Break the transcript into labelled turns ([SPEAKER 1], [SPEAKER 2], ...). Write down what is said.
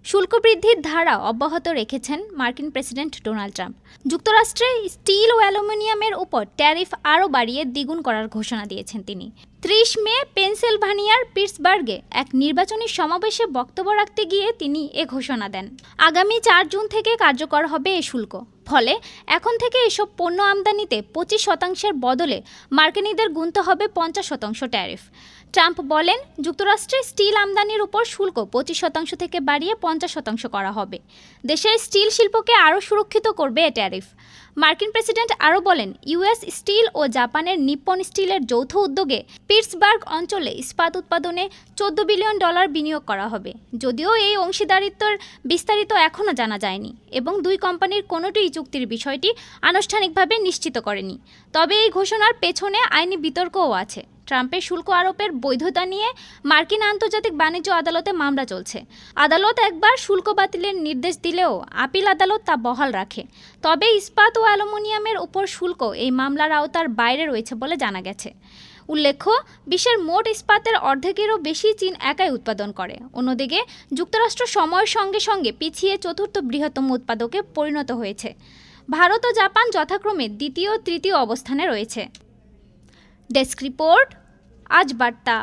[SPEAKER 1] শুল্ক বৃদ্ধির ধারা অব্যাহত রেখেছেন মার্কিন প্রেসিডেন্ট ডোনাল্ড ট্রাম্প। যুক্তরাষ্ট্রে স্টিল ও অ্যালুমিনিয়ামের উপর ট্যারিফ আরও বাড়িয়ে দ্বিগুণ করার ঘোষণা দিয়েছেন তিনি। ৩০ মে পেনসিলভানিয়ার পিটসবার্গে এক নির্বাচনী সমাবেশে বক্তব্য রাখতে গিয়ে তিনি এ ঘোষণা দেন। আগামী ৪ জুন থেকে কার্যকর হবে এ শুল্ক। ফলে এখন থেকে এসব পণ্য আমদানিতে ২৫% বদলে মার্কিনীদের গুনতে হবে ৫০% ট্যারিফ। ট্রাম্প বলেন, যুক্তরাষ্ট্রে স্টিল আমদানির উপর শুল্ক ২৫% থেকে বাড়িয়ে ৫০% করা হবে। দেশের স্টিল শিল্পকে আরও সুরক্ষিত করবে এ ট্যারিফ। মার্কিন প্রেসিডেন্ট আরও বলেন, ইউএস স্টিল ও জাপানের নিপ্পন স্টিলের যৌথ উদ্যোগে পিটসবার্গ অঞ্চলে ইস্পাত উৎপাদনে $১৪ বিলিয়ন বিনিয়োগ করা হবে। যদিও এই অংশীদারিত্বের বিস্তারিত এখনও জানা যায়নি এবং দুই কোম্পানির কোনোটিই চুক্তির বিষয়টি আনুষ্ঠানিকভাবে নিশ্চিত করেনি। তবে এই ঘোষণার পেছনে আইনি বিতর্কও আছে। ট্রাম্পের শুল্ক আরোপের বৈধতা নিয়ে মার্কিন আন্তর্জাতিক বাণিজ্য আদালতে মামলা চলছে। আদালত একবার শুল্ক বাতিলের নির্দেশ দিলেও আপিল আদালত তা বহাল রাখে। তবে ইস্পাত ও অ্যালুমিনিয়ামের উপর শুল্ক এই মামলার আওতার বাইরে রয়েছে বলে জানা গেছে। উল্লেখ্য, বিশ্বের মোট ইস্পাতের অর্ধেকেরও বেশি চীন একাই উৎপাদন করে। অন্যদিকে যুক্তরাষ্ট্র সময়ের সঙ্গে সঙ্গে পিছিয়ে চতুর্থ বৃহত্তম উৎপাদকে পরিণত হয়েছে। ভারত ও জাপান যথাক্রমে দ্বিতীয় ও তৃতীয় অবস্থানে রয়েছে। ডেস্ক রিপোর্ট, আজ বার্তা।